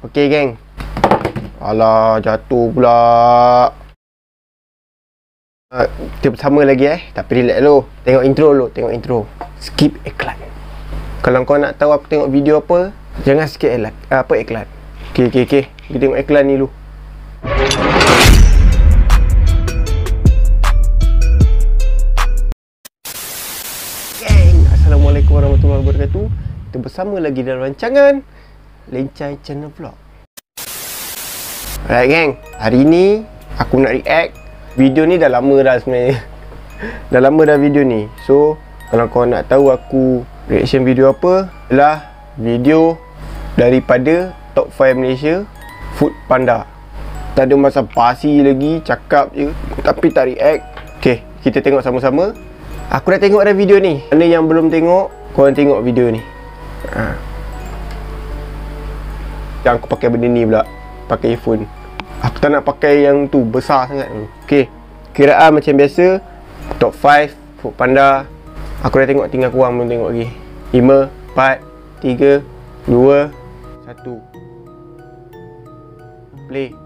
Okey geng. Alah, jatuh pula. Kita bersama lagi tapi relax dulu. Tengok intro dulu, tengok intro. Skip iklan. Kalau kau nak tahu aku tengok video apa, jangan skip iklan. Okey. Kita tengok iklan ni dulu. Geng, Assalamualaikum warahmatullahi wabarakatuh. Kita bersama lagi dalam rancangan Lencai Channel Vlog. Alright geng, hari ni aku nak react. Video ni dah lama dah sebenarnya. Dah lama dah video ni. So, kalau kau nak tahu aku reaction video apa, adalah video daripada Top 5 Malaysia, Food Panda. Tak ada masa basi lagi, cakap je tapi tak react. Okay, kita tengok sama-sama. Aku dah tengok dah video ni. Mana yang belum tengok, korang tengok video ni. Yang aku pakai benda ni pula, pakai earphone. Aku tak nak pakai yang tu, besar sangat tu. Okay, kiraan macam biasa, Top 5 Food Panda. Aku dah tengok, tinggal korang belum tengok lagi. 5, 4, 3, 2, 1. Play.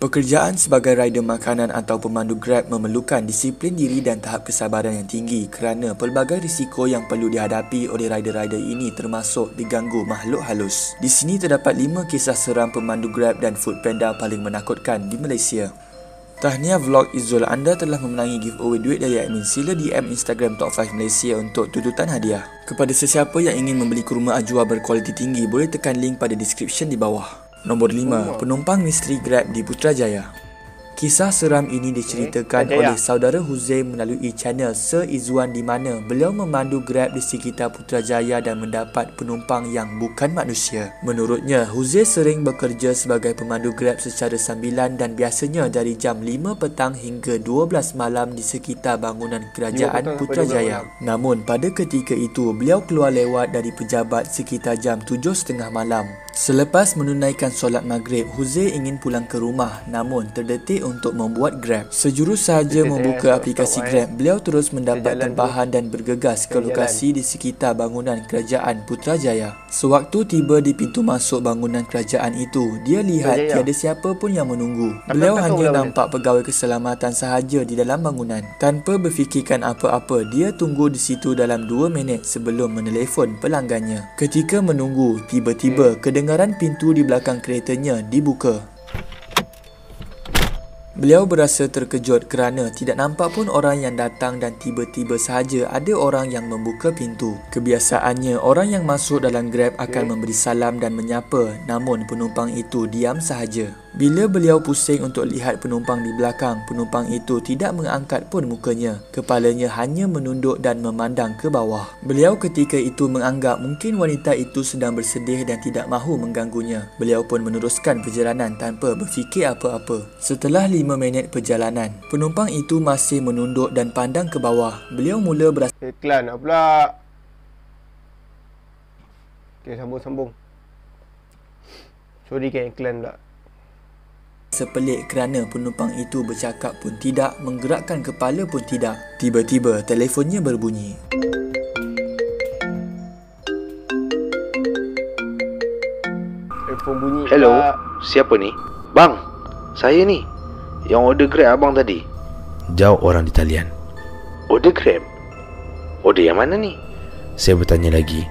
Pekerjaan sebagai rider makanan atau pemandu Grab memerlukan disiplin diri dan tahap kesabaran yang tinggi kerana pelbagai risiko yang perlu dihadapi oleh rider-rider ini termasuk diganggu makhluk halus. Di sini terdapat 5 kisah seram pemandu Grab dan Foodpanda paling menakutkan di Malaysia. Tahniah Vlog Izzul, anda telah memenangi giveaway duit dari admin. Sila DM Instagram Top 5 Malaysia untuk tuntutan hadiah. Kepada sesiapa yang ingin membeli kurma ajwa berkualiti tinggi, boleh tekan link pada description di bawah. Nombor 5. Penumpang misteri Grab di Putrajaya. Kisah seram ini diceritakan oleh saudara Huzair melalui channel Sir Izzuan di mana beliau memandu Grab di sekitar Putrajaya dan mendapat penumpang yang bukan manusia. Menurutnya, Huzair sering bekerja sebagai pemandu Grab secara sambilan dan biasanya dari jam 5 petang hingga 12 malam di sekitar bangunan kerajaan Putrajaya. Namun, pada ketika itu, beliau keluar lewat dari pejabat sekitar jam 7.30 malam. Selepas menunaikan solat maghrib, Huzair ingin pulang ke rumah namun terdetik untuk membuat Grab. Sejurus sahaja membuka aplikasi Grab, beliau terus mendapat tempahan dan bergegas ke lokasi di sekitar bangunan kerajaan Putrajaya. Sewaktu tiba di pintu masuk bangunan kerajaan itu, dia lihat tiada siapa pun yang menunggu. Beliau hanya nampak pegawai keselamatan sahaja di dalam bangunan. Tanpa berfikirkan apa-apa, dia tunggu di situ dalam 2 minit sebelum menelefon pelanggannya. Ketika menunggu, tiba-tiba kedengaran pintu di belakang keretanya dibuka. Beliau berasa terkejut kerana tidak nampak pun orang yang datang dan tiba-tiba sahaja ada orang yang membuka pintu. Kebiasaannya, orang yang masuk dalam Grab akan memberi salam dan menyapa, namun penumpang itu diam sahaja. Bila beliau pusing untuk lihat penumpang di belakang, penumpang itu tidak mengangkat pun mukanya. Kepalanya hanya menunduk dan memandang ke bawah. Beliau ketika itu menganggap mungkin wanita itu sedang bersedih dan tidak mahu mengganggunya. Beliau pun meneruskan perjalanan tanpa berfikir apa-apa. Setelah 5 minit perjalanan, penumpang itu masih menunduk dan pandang ke bawah. Beliau mula berasa Iklan pula. Okay, sambung. Sorry kan, iklan pula. sepelik kerana penumpang itu bercakap pun tidak, menggerakkan kepala pun tidak. Tiba-tiba telefonnya berbunyi. Telefon bunyi. Hello, siapa ni? Bang, saya ni yang order Grab abang tadi. Jawab orang di talian. Order Grab? Order yang mana ni? Saya bertanya lagi.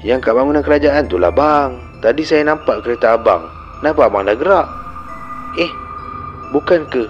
Yang kat bangunan kerajaan tu lah bang. Tadi saya nampak kereta abang. Kenapa abang dah gerak? Bukan ke?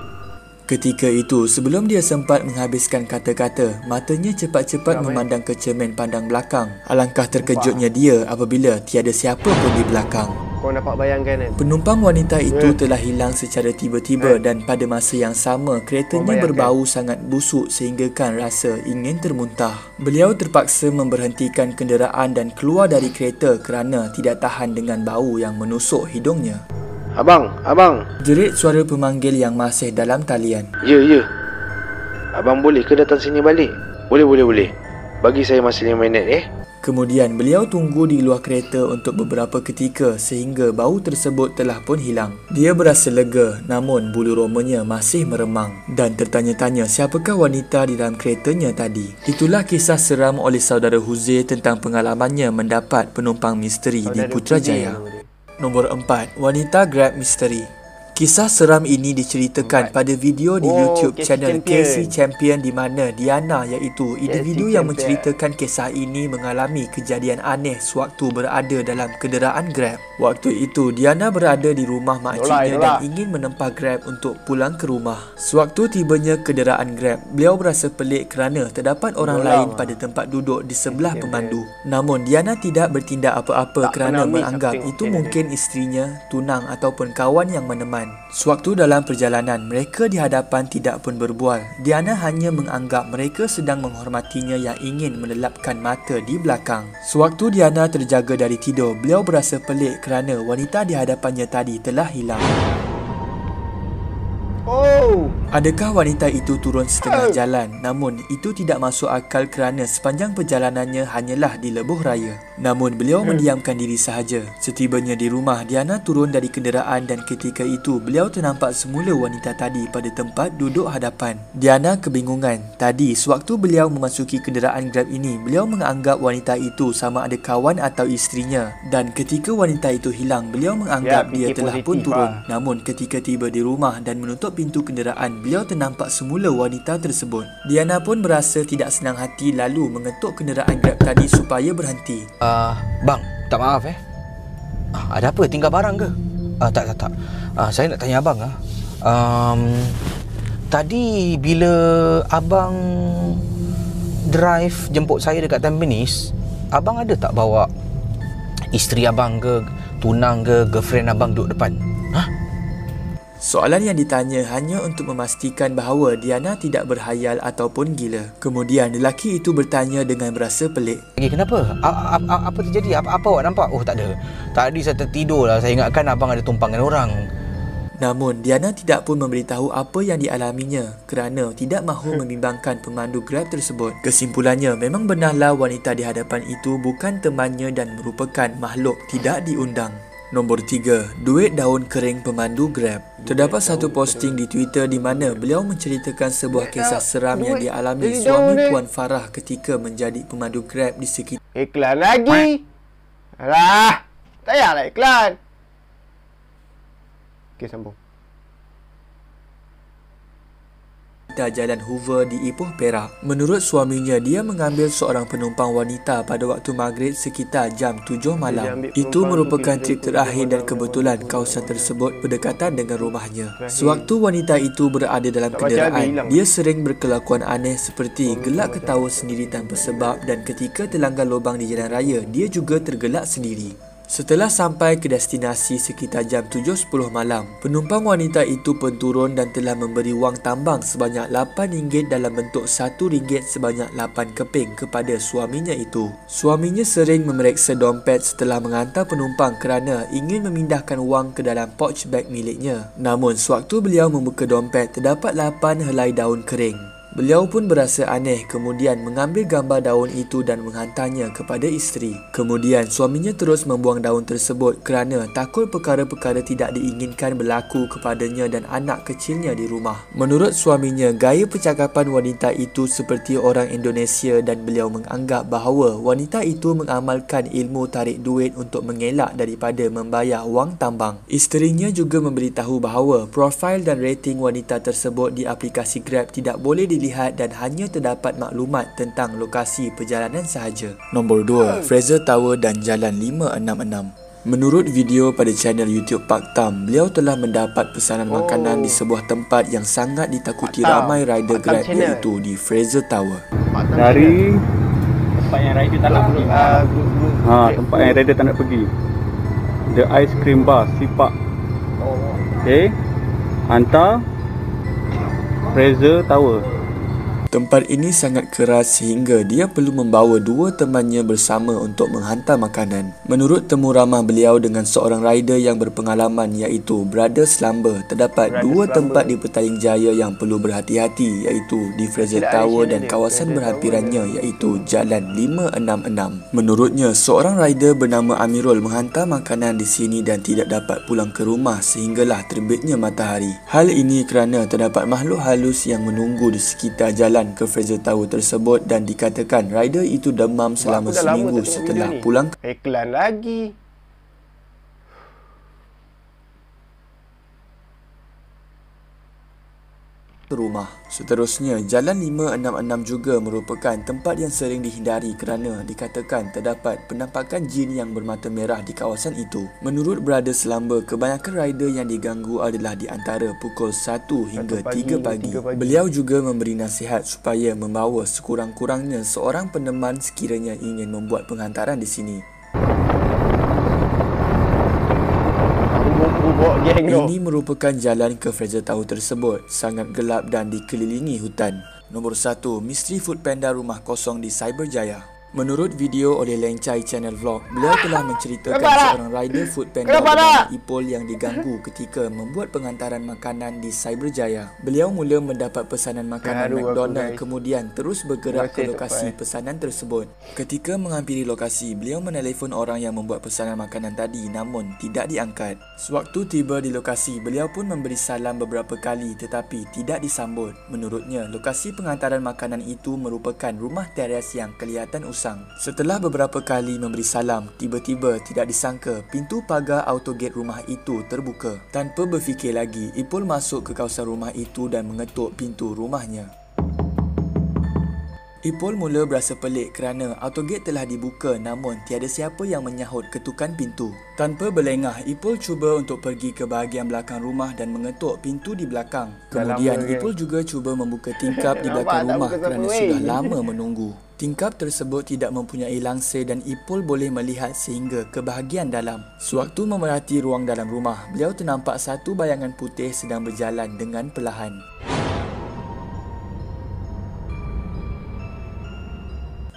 Ketika itu, sebelum dia sempat menghabiskan kata-kata, matanya cepat-cepat memandang ke cermin pandang belakang. Alangkah terkejutnya dia apabila tiada siapa pun di belakang. Kau dapat bayangkan kan? Penumpang wanita itu telah hilang secara tiba-tiba dan pada masa yang sama, keretanya berbau sangat busuk sehinggakan rasa ingin termuntah. Beliau terpaksa memberhentikan kenderaan dan keluar dari kereta kerana tidak tahan dengan bau yang menusuk hidungnya. Abang. Jerit suara pemanggil yang masih dalam talian. Ya. Abang boleh ke datang sini balik? Boleh. Bagi saya masa 5 minit Kemudian beliau tunggu di luar kereta untuk beberapa ketika sehingga bau tersebut telah pun hilang. Dia berasa lega, namun bulu romanya masih meremang dan tertanya-tanya siapakah wanita di dalam keretanya tadi. Itulah kisah seram oleh saudara Huzair tentang pengalamannya mendapat penumpang misteri di Putrajaya. Nombor 4, wanita Grab misteri. Kisah seram ini diceritakan pada video di YouTube channel Casey Champion di mana Diana, iaitu individu yang menceritakan kisah ini, mengalami kejadian aneh sewaktu berada dalam kenderaan Grab. Waktu itu Diana berada di rumah makciknya dan ingin menempah Grab untuk pulang ke rumah. Sewaktu tibanya kenderaan Grab, beliau berasa pelik kerana terdapat orang lain pada tempat duduk di sebelah pemandu. Namun Diana tidak bertindak apa-apa kerana menganggap itu mungkin isterinya, tunang ataupun kawan yang meneman. Sewaktu dalam perjalanan, mereka di hadapan tidak pun berbual. Diana hanya menganggap mereka sedang menghormatinya yang ingin melelapkan mata di belakang. Sewaktu Diana terjaga dari tidur, beliau berasa pelik kerana wanita di hadapannya tadi telah hilang. Adakah wanita itu turun setengah jalan? Namun itu tidak masuk akal kerana sepanjang perjalanannya hanyalah di lebuh raya. Namun beliau mendiamkan diri sahaja. Setibanya di rumah, Diana turun dari kenderaan dan ketika itu beliau ternampak semula wanita tadi pada tempat duduk hadapan. Diana kebingungan. Tadi sewaktu beliau memasuki kenderaan Grab ini, beliau menganggap wanita itu sama ada kawan atau isterinya. Dan ketika wanita itu hilang, beliau menganggap dia telah pun turun. Namun ketika tiba di rumah dan menutup pintu kenderaan, beliau ternampak semula wanita tersebut. Diana pun berasa tidak senang hati lalu mengetuk kenderaan Grab tadi supaya berhenti. Bang, tak maaf ada apa? Tinggal barang ke? Tak. Saya nak tanya abang tadi bila abang drive jemput saya dekat Tampines, abang ada tak bawa isteri abang ke, tunang ke, girlfriend abang duduk depan? Soalan yang ditanya hanya untuk memastikan bahawa Diana tidak berhayal ataupun gila. Kemudian lelaki itu bertanya dengan berasa pelik. Kenapa? Apa terjadi? Apa awak nampak? Oh, tak ada. Tadi saya tertidur lah. Saya ingatkan abang ada tumpang dengan orang. Namun Diana tidak pun memberitahu apa yang dialaminya kerana tidak mahu membimbangkan pemandu Grab tersebut. Kesimpulannya, memang benarlah wanita di hadapan itu bukan temannya dan merupakan makhluk tidak diundang. Nombor 3, duit daun kering pemandu Grab. Terdapat satu posting di Twitter di mana beliau menceritakan sebuah kisah seram yang dialami suami Puan Farah ketika menjadi pemandu Grab di sekitar iklan lagi. Alah, tak payahlah iklan. Okey, sambung. Jalan Hoover di Ipoh, Perak. Menurut suaminya, dia mengambil seorang penumpang wanita pada waktu maghrib sekitar jam 7 malam. Itu merupakan trip terakhir dan kebetulan kawasan tersebut berdekatan dengan rumahnya. Sewaktu wanita itu berada dalam kenderaan, dia sering berkelakuan aneh seperti gelak ketawa sendiri tanpa sebab dan ketika terlanggar lubang di jalan raya, dia juga tergelak sendiri. Setelah sampai ke destinasi sekitar jam 7.10 malam, penumpang wanita itu pun turun dan telah memberi wang tambang sebanyak RM8 dalam bentuk RM1 sebanyak 8 keping kepada suaminya itu. Suaminya sering memeriksa dompet setelah menghantar penumpang kerana ingin memindahkan wang ke dalam pouch bag miliknya. Namun sewaktu beliau membuka dompet, terdapat 8 helai daun kering. Beliau pun berasa aneh kemudian mengambil gambar daun itu dan menghantarnya kepada isteri. Kemudian suaminya terus membuang daun tersebut kerana takut perkara-perkara tidak diinginkan berlaku kepadanya dan anak kecilnya di rumah. Menurut suaminya, gaya percakapan wanita itu seperti orang Indonesia dan beliau menganggap bahawa wanita itu mengamalkan ilmu tarik duit untuk mengelak daripada membayar wang tambang. Isterinya juga memberitahu bahawa profil dan rating wanita tersebut di aplikasi Grab tidak boleh dilihat dan hanya terdapat maklumat tentang lokasi perjalanan sahaja. Nombor 2, Fraser Tower dan Jalan 566. Menurut video pada channel YouTube Pak Tam, beliau telah mendapat pesanan makanan di sebuah tempat yang sangat ditakuti ramai rider Grab iaitu di Fraser Tower. Dari tempat yang rider tak nak pergi. Tempat yang rider tak nak pergi. The Ice Cream Bar, Sipak. Okay. Hantar Fraser Tower. Tempat ini sangat keras sehingga dia perlu membawa dua temannya bersama untuk menghantar makanan. Menurut temu ramah beliau dengan seorang rider yang berpengalaman iaitu Brother Slumber, terdapat dua tempat di Petaling Jaya yang perlu berhati-hati iaitu di Fraser Tower dan kawasan berhampirannya iaitu Jalan 566. Menurutnya, seorang rider bernama Amirul menghantar makanan di sini dan tidak dapat pulang ke rumah sehinggalah terbitnya matahari. Hal ini kerana terdapat makhluk halus yang menunggu di sekitar jalan ke Fraser Tower tersebut dan dikatakan rider itu demam selama seminggu setelah pulang iklan lagi. ke rumah. Seterusnya, Jalan 566 juga merupakan tempat yang sering dihindari kerana dikatakan terdapat penampakan jin yang bermata merah di kawasan itu. Menurut Brother Slumber, kebanyakan rider yang diganggu adalah di antara pukul 1 hingga 3 pagi. Beliau juga memberi nasihat supaya membawa sekurang-kurangnya seorang peneman sekiranya ingin membuat penghantaran di sini. Ini merupakan jalan ke Fraser Tower tersebut, sangat gelap dan dikelilingi hutan. Nombor 1, Misteri Foodpanda Rumah Kosong di Cyberjaya. Menurut video oleh Lencai Channel Vlog, beliau telah menceritakan seorang rider Foodpanda bernama Ipol yang diganggu ketika membuat penghantaran makanan di Cyberjaya. Beliau mula mendapat pesanan makanan McDonald kemudian terus bergerak ke lokasi pesanan tersebut. Ketika menghampiri lokasi, beliau menelefon orang yang membuat pesanan makanan tadi namun tidak diangkat. Sewaktu tiba di lokasi, beliau pun memberi salam beberapa kali tetapi tidak disambut. Menurutnya, lokasi penghantaran makanan itu merupakan rumah teres yang kelihatan usang. Setelah beberapa kali memberi salam, tiba-tiba tidak disangka pintu pagar autogate rumah itu terbuka. Tanpa berfikir lagi, Ipul masuk ke kawasan rumah itu dan mengetuk pintu rumahnya. Ipul mula berasa pelik kerana autogate telah dibuka namun tiada siapa yang menyahut ketukan pintu. Tanpa berlengah, Ipul cuba untuk pergi ke bahagian belakang rumah dan mengetuk pintu di belakang. Kemudian Ipul juga cuba membuka tingkap di belakang rumah kerana sudah lama menunggu. Tingkap tersebut tidak mempunyai langsir dan Ipul boleh melihat sehingga ke bahagian dalam. Sewaktu memerhati ruang dalam rumah, beliau ternampak satu bayangan putih sedang berjalan dengan perlahan.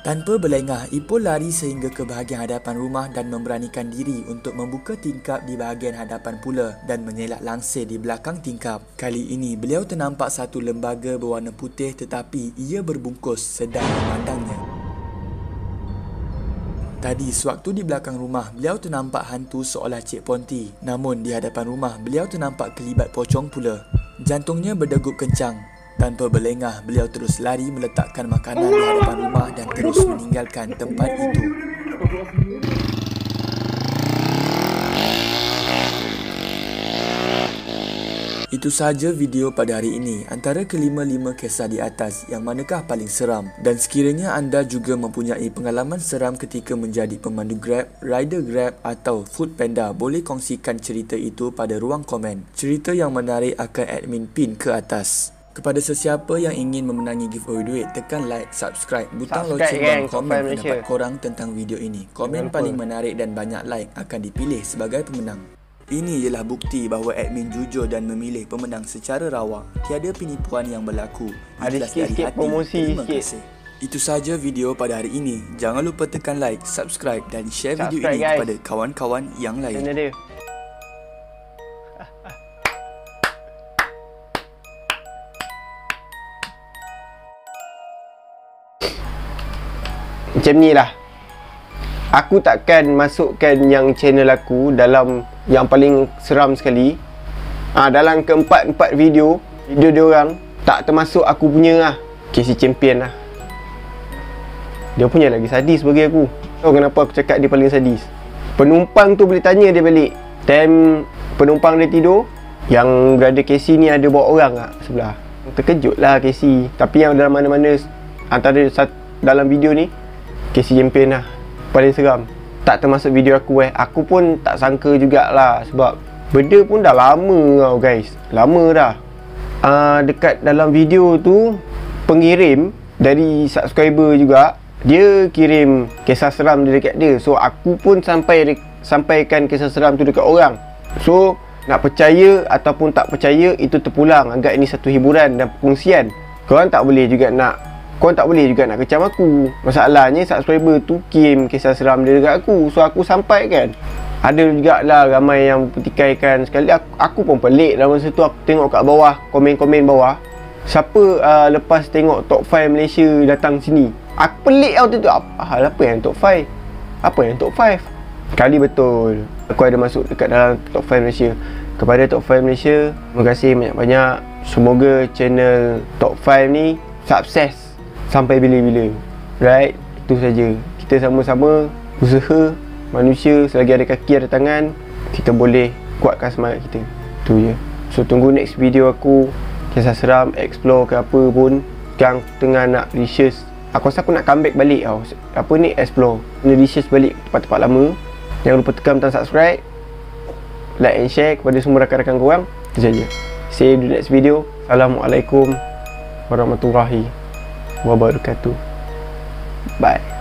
Tanpa berlengah, Ipul lari sehingga ke bahagian hadapan rumah dan memberanikan diri untuk membuka tingkap di bahagian hadapan pula dan mengelak langsir di belakang tingkap. Kali ini, beliau ternampak satu lembaga berwarna putih tetapi ia berbungkus sedang memandangnya. Tadi, sewaktu di belakang rumah, beliau ternampak hantu seolah Cik Ponti. Namun, di hadapan rumah, beliau ternampak kelibat pocong pula. Jantungnya berdegup kencang. Tanpa berlengah, beliau terus lari meletakkan makanan di hadapan rumah dan terus meninggalkan tempat itu. Itu sahaja video pada hari ini. Antara kelima-lima kisah di atas, yang manakah paling seram? Dan sekiranya anda juga mempunyai pengalaman seram ketika menjadi pemandu Grab, rider Grab atau Foodpanda, boleh kongsikan cerita itu pada ruang komen. Cerita yang menarik akan admin pin ke atas. Kepada sesiapa yang ingin memenangi giveaway duit, tekan like, subscribe, butang loceng dan komen pendapat korang tentang video ini. Komen paling menarik dan banyak like akan dipilih sebagai pemenang. Ini ialah bukti bahawa admin jujur dan memilih pemenang secara rawak. Tiada penipuan yang berlaku. Ada sikit-sikit promosi sikit. Itu sahaja video pada hari ini. Jangan lupa tekan like, subscribe dan share video ini kepada kawan-kawan yang lain. Macam ni lah. Aku takkan masukkan yang channel aku dalam yang paling seram sekali. Dalam keempat-empat video diorang tak termasuk aku punya lah. KC Champion lah. Dia punya lagi sadis bagi aku. Tahu kenapa aku cakap dia paling sadis? Penumpang tu boleh tanya dia balik. Time penumpang dia tidur, yang berada KC ni ada bawa orang tak sebelah. Terkejut lah KC. Tapi yang dalam mana-mana antara dalam video ni, KC Champion lah paling seram. Tak termasuk video aku Aku pun tak sangka jugalah sebab benda pun dah lama tau guys. Lama dah. Dekat dalam video tu, pengirim dari subscriber juga, dia kirim kisah seram dia dekat dia. So aku pun sampaikan kisah seram tu dekat orang. So nak percaya ataupun tak percaya, itu terpulang. Anggap ini satu hiburan dan perkongsian. Korang tak boleh juga nak kecam aku. Masalahnya subscriber tu kirim kisah seram dia dekat aku. So aku sampaikan. Ada jugalah ramai yang pertikaikan. Sekali aku pun pelik dalam masa tu. Aku tengok kat bawah, komen-komen bawah, siapa lepas tengok top 5 Malaysia datang sini. Aku pelik waktu tu. Apa yang top 5? Apa yang top 5? Kali betul aku ada masuk dekat dalam top 5 Malaysia. Kepada top 5 Malaysia, terima kasih banyak-banyak. Semoga channel top 5 ni sukses sampai bila-bila. Right? Itu saja. Kita sama-sama usaha. Manusia selagi ada kaki ada tangan, kita boleh kuatkan semangat kita. Itu je. So tunggu next video aku, kisah seram, explore ke apa pun. Sekarang tengah nak research. Aku rasa aku nak comeback balik tau. Apa ni, explore, kena research balik tempat-tempat lama. Jangan lupa tekan butang subscribe, like and share kepada semua rakan-rakan korang. Itu saja. See you in the next video. Assalamualaikum warahmatullahi wabarakatuh. Bye.